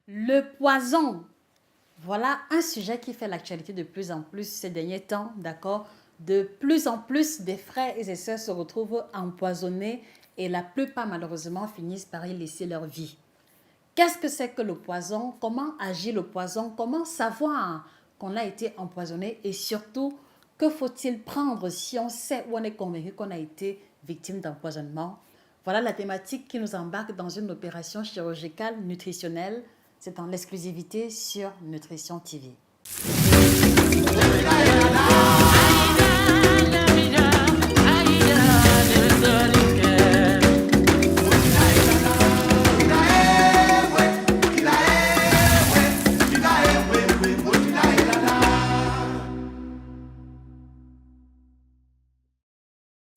Le poison, voilà un sujet qui fait l'actualité de plus en plus ces derniers temps, d'accord? De plus en plus, des frères et des sœurs se retrouvent empoisonnés et la plupart, malheureusement, finissent par y laisser leur vie. Qu'est-ce que c'est que le poison? Comment agit le poison? Comment savoir qu'on a été empoisonné? Et surtout, que faut-il prendre si on sait ou on est convaincu qu'on a été victime d'empoisonnement? Voilà la thématique qui nous embarque dans une opération chirurgicale nutritionnelle. C'est en exclusivité sur Nutrition TV.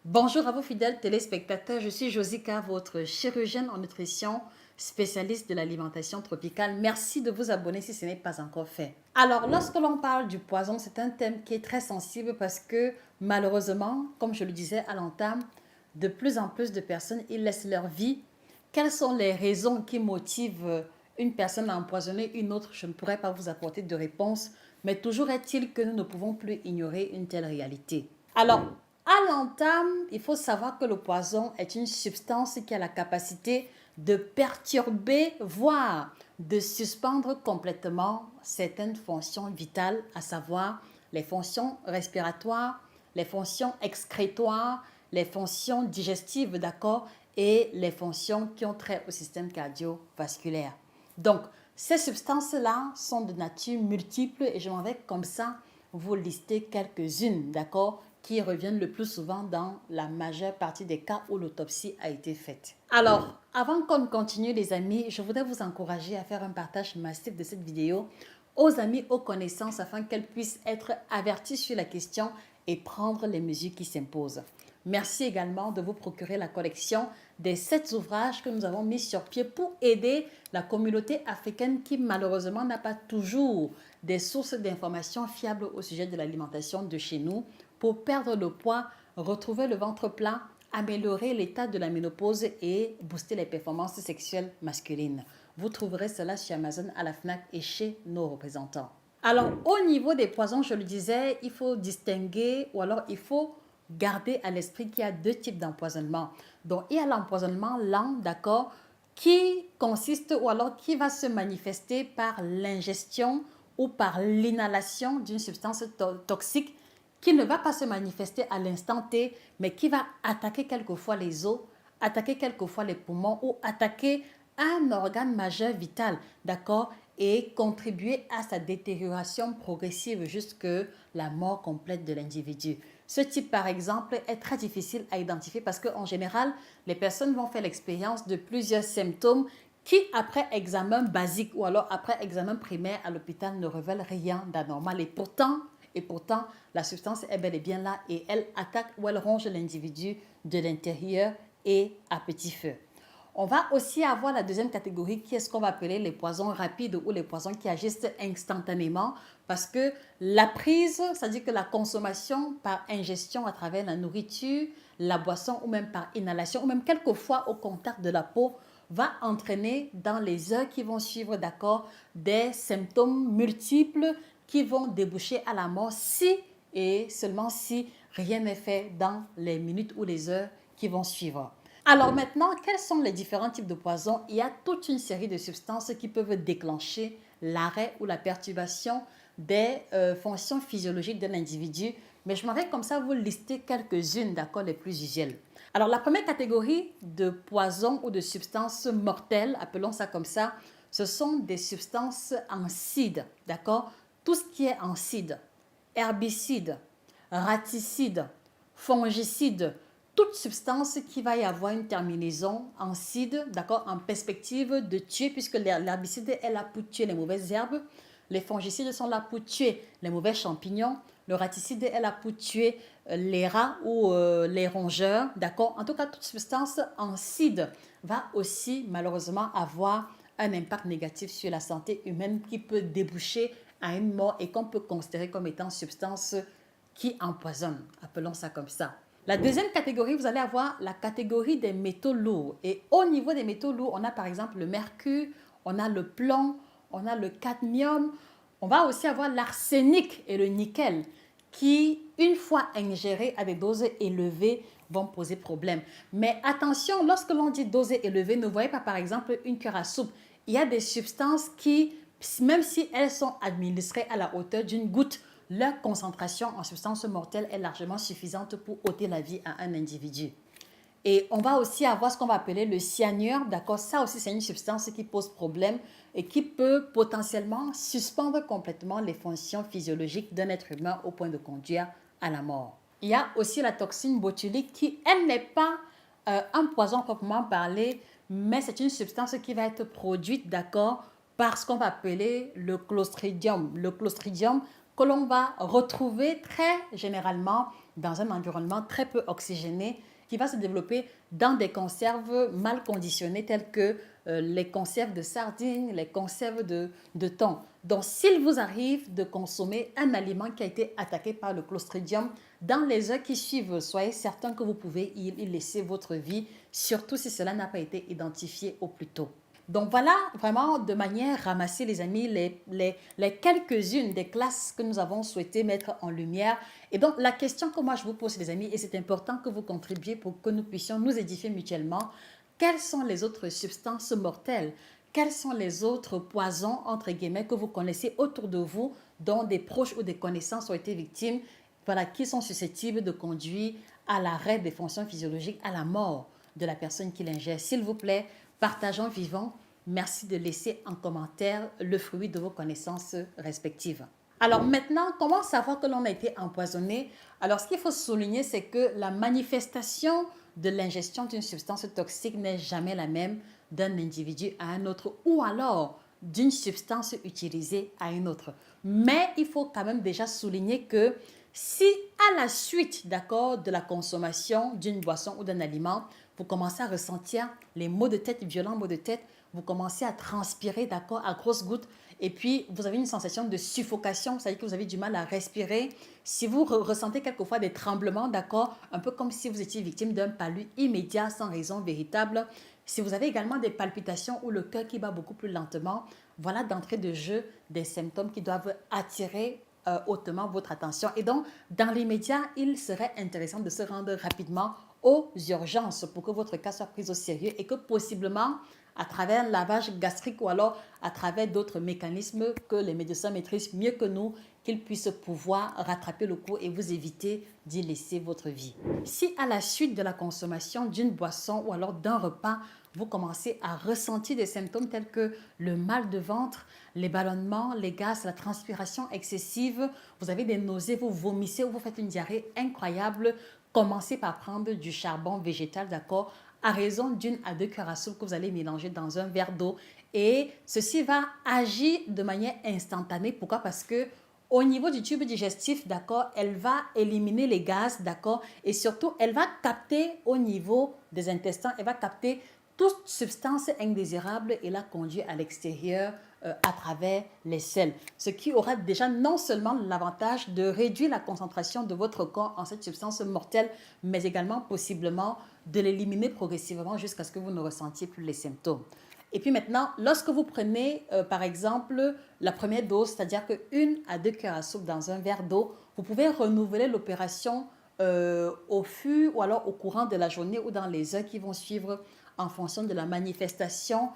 Bonjour à vous fidèles téléspectateurs, je suis Josica, votre chirurgienne en nutrition, spécialiste de l'alimentation tropicale. Merci de vous abonner si ce n'est pas encore fait. Alors, lorsque l'on parle du poison, c'est un thème qui est très sensible parce que malheureusement, comme je le disais à l'entame, de plus en plus de personnes, ils laissent leur vie. Quelles sont les raisons qui motivent une personne à empoisonner une autre? Je ne pourrais pas vous apporter de réponse, mais toujours est-il que nous ne pouvons plus ignorer une telle réalité. Alors, à l'entame, il faut savoir que le poison est une substance qui a la capacité de perturber, voire de suspendre complètement certaines fonctions vitales, à savoir les fonctions respiratoires, les fonctions excrétoires, les fonctions digestives, d'accord, et les fonctions qui ont trait au système cardiovasculaire. Donc, ces substances-là sont de nature multiple et je m'en vais comme ça vous lister quelques-unes, d'accord, qui reviennent le plus souvent dans la majeure partie des cas où l'autopsie a été faite. Alors, avant qu'on continue les amis, je voudrais vous encourager à faire un partage massif de cette vidéo aux amis, aux connaissances, afin qu'elles puissent être averties sur la question et prendre les mesures qui s'imposent. Merci également de vous procurer la collection des 7 ouvrages que nous avons mis sur pied pour aider la communauté africaine qui malheureusement n'a pas toujours des sources d'informations fiables au sujet de l'alimentation de chez nous, pour perdre le poids, retrouver le ventre plat, améliorer l'état de la ménopause et booster les performances sexuelles masculines. Vous trouverez cela sur Amazon, à la FNAC et chez nos représentants. Alors, au niveau des poisons, je le disais, il faut distinguer ou alors il faut garder à l'esprit qu'il y a 2 types d'empoisonnement. Donc, il y a l'empoisonnement lent, d'accord, qui consiste ou alors qui va se manifester par l'ingestion ou par l'inhalation d'une substance toxique qui ne va pas se manifester à l'instant T, mais qui va attaquer quelquefois les os, attaquer quelquefois les poumons ou attaquer un organe majeur vital, d'accord, et contribuer à sa détérioration progressive jusqu'à la mort complète de l'individu. Ce type, par exemple, est très difficile à identifier parce qu'en général, les personnes vont faire l'expérience de plusieurs symptômes qui, après examen basique ou alors après examen primaire à l'hôpital, ne révèlent rien d'anormal. Et pourtant, la substance est bel et bien là et elle attaque ou elle ronge l'individu de l'intérieur et à petit feu. On va aussi avoir la deuxième catégorie qui est ce qu'on va appeler les poisons rapides ou les poisons qui agissent instantanément parce que la prise, c'est-à-dire que la consommation par ingestion à travers la nourriture, la boisson ou même par inhalation ou même quelquefois au contact de la peau va entraîner dans les heures qui vont suivre, d'accord, des symptômes multiples qui vont déboucher à la mort si et seulement si rien n'est fait dans les minutes ou les heures qui vont suivre. Alors maintenant, quels sont les différents types de poisons? Il y a toute une série de substances qui peuvent déclencher l'arrêt ou la perturbation des fonctions physiologiques de l'individu. Mais je m'arrête comme ça vous lister quelques-unes, d'accord, les plus usuelles. Alors la première catégorie de poisons ou de substances mortelles, appelons ça comme ça, ce sont des substances acides, d'accord? Tout ce qui est acide, herbicide, raticide, fongicide, toute substance qui va y avoir une terminaison acide, d'accord, en perspective de tuer, puisque l'herbicide est là pour tuer les mauvaises herbes, les fongicides sont là pour tuer les mauvais champignons, le raticide est là pour tuer les rats ou les rongeurs, d'accord. En tout cas, toute substance acide va aussi malheureusement avoir un impact négatif sur la santé humaine qui peut déboucher à une mort et qu'on peut considérer comme étant substance qui empoisonne, appelons ça comme ça. La deuxième catégorie, vous allez avoir la catégorie des métaux lourds. Et au niveau des métaux lourds, on a par exemple le mercure, on a le plomb, on a le cadmium, on va aussi avoir l'arsenic et le nickel qui, une fois ingérés à des doses élevées, vont poser problème. Mais attention, lorsque l'on dit dose élevée, ne voyez pas par exemple une cuillère à soupe. Il y a des substances qui, même si elles sont administrées à la hauteur d'une goutte, leur concentration en substance mortelle est largement suffisante pour ôter la vie à un individu. Et on va aussi avoir ce qu'on va appeler le cyanure, d'accord? Ça aussi, c'est une substance qui pose problème et qui peut potentiellement suspendre complètement les fonctions physiologiques d'un être humain au point de conduire à la mort. Il y a aussi la toxine botulique qui, elle, n'est pas un poison proprement parlé, mais c'est une substance qui va être produite, d'accord, par ce qu'on va appeler le clostridium. Le clostridium que l'on va retrouver très généralement dans un environnement très peu oxygéné qui va se développer dans des conserves mal conditionnées telles que les conserves de sardines, les conserves de thon. Donc, s'il vous arrive de consommer un aliment qui a été attaqué par le clostridium, dans les heures qui suivent, soyez certain que vous pouvez y laisser votre vie, surtout si cela n'a pas été identifié au plus tôt. Donc voilà, vraiment de manière ramassée, les amis, les quelques-unes des classes que nous avons souhaité mettre en lumière. Et donc la question que moi je vous pose, les amis, et c'est important que vous contribuiez pour que nous puissions nous édifier mutuellement, quelles sont les autres substances mortelles? Quels sont les autres poisons, entre guillemets, que vous connaissez autour de vous, dont des proches ou des connaissances ont été victimes, voilà, qui sont susceptibles de conduire à l'arrêt des fonctions physiologiques, à la mort de la personne qui l'ingère? S'il vous plaît, partageons vivant. Merci de laisser en commentaire le fruit de vos connaissances respectives. Alors maintenant, comment savoir que l'on a été empoisonné? Alors ce qu'il faut souligner, c'est que la manifestation de l'ingestion d'une substance toxique n'est jamais la même d'un individu à un autre ou alors d'une substance utilisée à une autre. Mais il faut quand même déjà souligner que si à la suite, d'accord, de la consommation d'une boisson ou d'un aliment, vous commencez à ressentir les maux de tête, violents maux de tête, vous commencez à transpirer, d'accord, à grosses gouttes, et puis vous avez une sensation de suffocation, c'est-à-dire que vous avez du mal à respirer. Si vous ressentez quelquefois des tremblements, d'accord, un peu comme si vous étiez victime d'un palu immédiat sans raison véritable. Si vous avez également des palpitations ou le cœur qui bat beaucoup plus lentement, voilà d'entrée de jeu des symptômes qui doivent attirer hautement votre attention. Et donc, dans l'immédiat, il serait intéressant de se rendre rapidement aux urgences pour que votre cas soit pris au sérieux et que possiblement, à travers un lavage gastrique ou alors à travers d'autres mécanismes que les médecins maîtrisent mieux que nous, qu'ils puissent pouvoir rattraper le coup et vous éviter d'y laisser votre vie. Si à la suite de la consommation d'une boisson ou alors d'un repas, vous commencez à ressentir des symptômes tels que le mal de ventre, les ballonnements, les gaz, la transpiration excessive, vous avez des nausées, vous vomissez ou vous faites une diarrhée incroyable, commencez par prendre du charbon végétal, d'accord, à raison d'une à deux cuillères à soupe que vous allez mélanger dans un verre d'eau. Et ceci va agir de manière instantanée. Pourquoi? Parce que au niveau du tube digestif, d'accord, elle va éliminer les gaz, d'accord, et surtout, elle va capter au niveau des intestins, elle va capter toute substance indésirable et la conduire à l'extérieur à travers les selles. Ce qui aura déjà non seulement l'avantage de réduire la concentration de votre corps en cette substance mortelle, mais également possiblement de l'éliminer progressivement jusqu'à ce que vous ne ressentiez plus les symptômes. Et puis maintenant, lorsque vous prenez par exemple la première dose, c'est-à-dire que 1 à 2 cuillères à soupe dans un verre d'eau, vous pouvez renouveler l'opération au fur ou alors au courant de la journée ou dans les heures qui vont suivre en fonction de la manifestation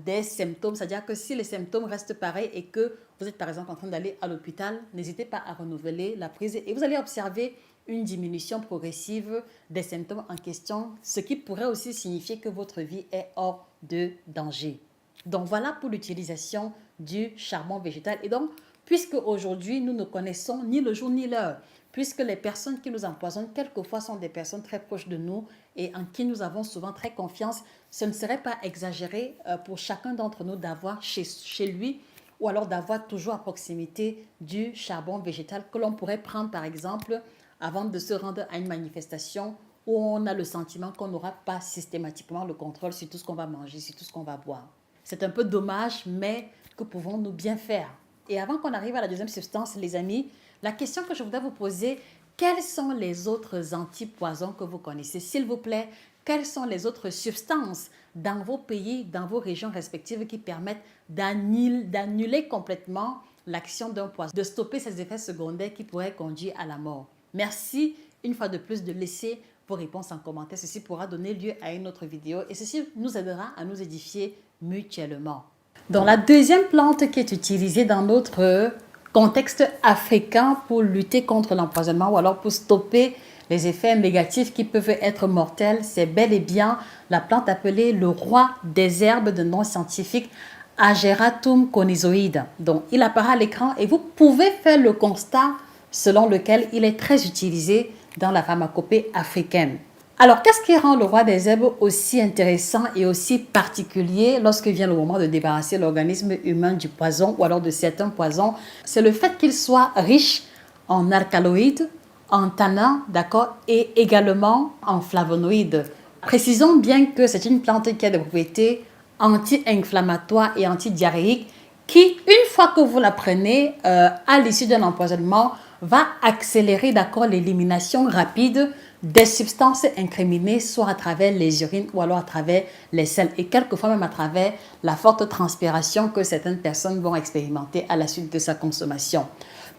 des symptômes. C'est-à-dire que si les symptômes restent pareils et que vous êtes par exemple en train d'aller à l'hôpital, n'hésitez pas à renouveler la prise et vous allez observer une diminution progressive des symptômes en question, ce qui pourrait aussi signifier que votre vie est hors de danger. Donc voilà pour l'utilisation du charbon végétal. Et donc, puisque aujourd'hui nous ne connaissons ni le jour ni l'heure, puisque les personnes qui nous empoisonnent quelquefois sont des personnes très proches de nous et en qui nous avons souvent très confiance, ce ne serait pas exagéré pour chacun d'entre nous d'avoir chez lui ou alors d'avoir toujours à proximité du charbon végétal que l'on pourrait prendre par exemple avant de se rendre à une manifestation où on a le sentiment qu'on n'aura pas systématiquement le contrôle sur tout ce qu'on va manger, sur tout ce qu'on va boire. C'est un peu dommage, mais que pouvons-nous bien faire? Et avant qu'on arrive à la deuxième substance, les amis, la question que je voudrais vous poser, quels sont les autres antipoisons que vous connaissez? S'il vous plaît, quelles sont les autres substances dans vos pays, dans vos régions respectives qui permettent d'annuler complètement l'action d'un poison, de stopper ces effets secondaires qui pourraient conduire à la mort. Merci une fois de plus de laisser vos réponses en commentaire. Ceci pourra donner lieu à une autre vidéo et ceci nous aidera à nous édifier mutuellement. Donc la deuxième plante qui est utilisée dans notre contexte africain pour lutter contre l'empoisonnement ou alors pour stopper les effets négatifs qui peuvent être mortels, c'est bel et bien la plante appelée le roi des herbes de nom scientifique Ageratum conizoide. Donc il apparaît à l'écran et vous pouvez faire le constat selon lequel il est très utilisé dans la pharmacopée africaine. Alors, qu'est-ce qui rend le roi des herbes aussi intéressant et aussi particulier lorsque vient le moment de débarrasser l'organisme humain du poison ou alors de certains poisons? C'est le fait qu'il soit riche en alcaloïdes, en tanins, d'accord, et également en flavonoïdes. Précisons bien que c'est une plante qui a des propriétés anti-inflammatoires et antidiarrhéiques qui, une fois que vous la prenez à l'issue d'un empoisonnement, va accélérer, d'accord, l'élimination rapide des substances incriminées, soit à travers les urines ou alors à travers les selles et quelquefois même à travers la forte transpiration que certaines personnes vont expérimenter à la suite de sa consommation.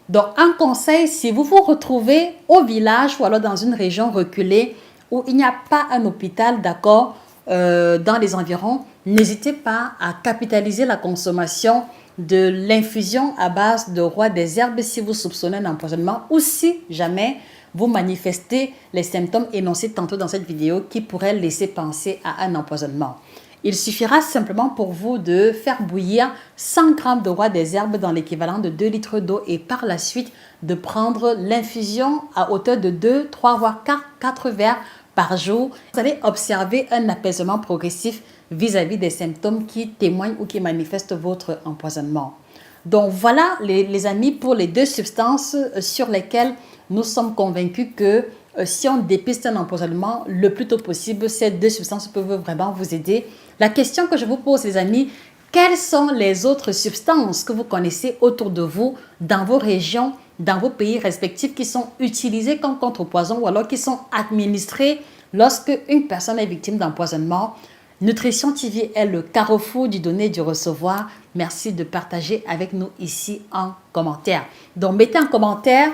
Donc, un conseil, si vous vous retrouvez au village ou alors dans une région reculée où il n'y a pas un hôpital, d'accord, dans les environs, n'hésitez pas à capitaliser la consommation de l'infusion à base de roi des herbes si vous soupçonnez un empoisonnement ou si jamais vous manifestez les symptômes énoncés tantôt dans cette vidéo qui pourraient laisser penser à un empoisonnement. Il suffira simplement pour vous de faire bouillir 100 g de roi des herbes dans l'équivalent de 2 litres d'eau et par la suite de prendre l'infusion à hauteur de 2, 3 voire 4 verres par jour. Vous allez observer un apaisement progressif vis-à-vis des symptômes qui témoignent ou qui manifestent votre empoisonnement. Donc voilà les amis pour les deux substances sur lesquelles nous sommes convaincus que si on dépiste un empoisonnement le plus tôt possible, ces deux substances peuvent vraiment vous aider. La question que je vous pose les amis, quelles sont les autres substances que vous connaissez autour de vous, dans vos régions, dans vos pays respectifs qui sont utilisées comme contrepoison ou alors qui sont administrées lorsque une personne est victime d'empoisonnement? Nutrition TV est le carrefour du donner et du recevoir. Merci de partager avec nous ici en commentaire. Donc, mettez en commentaire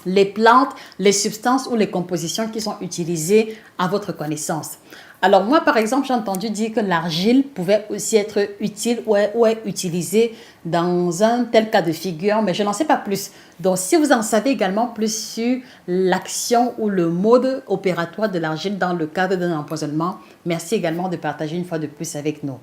les plantes, les substances ou les compositions qui sont utilisées à votre connaissance. Alors moi, par exemple, j'ai entendu dire que l'argile pouvait aussi être utile ou est utilisée dans un tel cas de figure, mais je n'en sais pas plus. Donc, si vous en savez également plus sur l'action ou le mode opératoire de l'argile dans le cadre d'un empoisonnement, merci également de partager une fois de plus avec nous.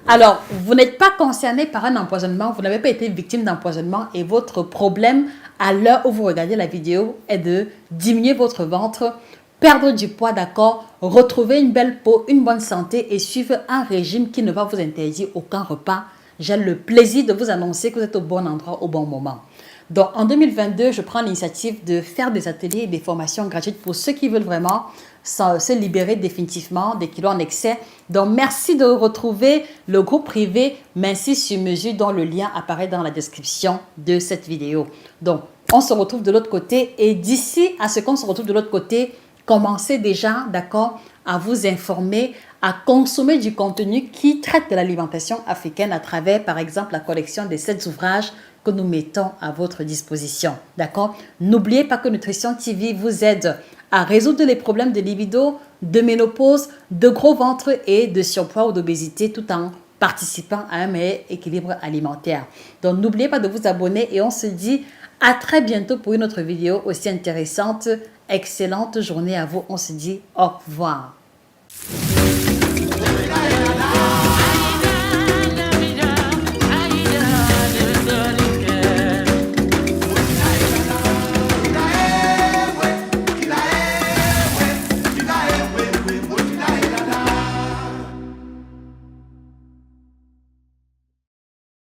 Alors, vous n'êtes pas concerné par un empoisonnement, vous n'avez pas été victime d'empoisonnement et votre problème à l'heure où vous regardez la vidéo est de diminuer votre ventre, perdre du poids, d'accord, retrouver une belle peau, une bonne santé et suivre un régime qui ne va vous interdire aucun repas. J'ai le plaisir de vous annoncer que vous êtes au bon endroit au bon moment. Donc, en 2022, je prends l'initiative de faire des ateliers et des formations gratuites pour ceux qui veulent vraiment se libérer définitivement des kilos en excès. Donc, merci de retrouver le groupe privé Minci sur mesure dont le lien apparaît dans la description de cette vidéo. Donc, on se retrouve de l'autre côté et d'ici à ce qu'on se retrouve de l'autre côté, commencez déjà, d'accord, à vous informer, à consommer du contenu qui traite de l'alimentation africaine à travers, par exemple, la collection des 7 ouvrages que nous mettons à votre disposition, d'accord? N'oubliez pas que Nutrition TV vous aide à résoudre les problèmes de libido, de ménopause, de gros ventre et de surpoids ou d'obésité tout en participant à un meilleur équilibre alimentaire. Donc, n'oubliez pas de vous abonner et on se dit à très bientôt pour une autre vidéo aussi intéressante. Excellente journée à vous. On se dit au revoir.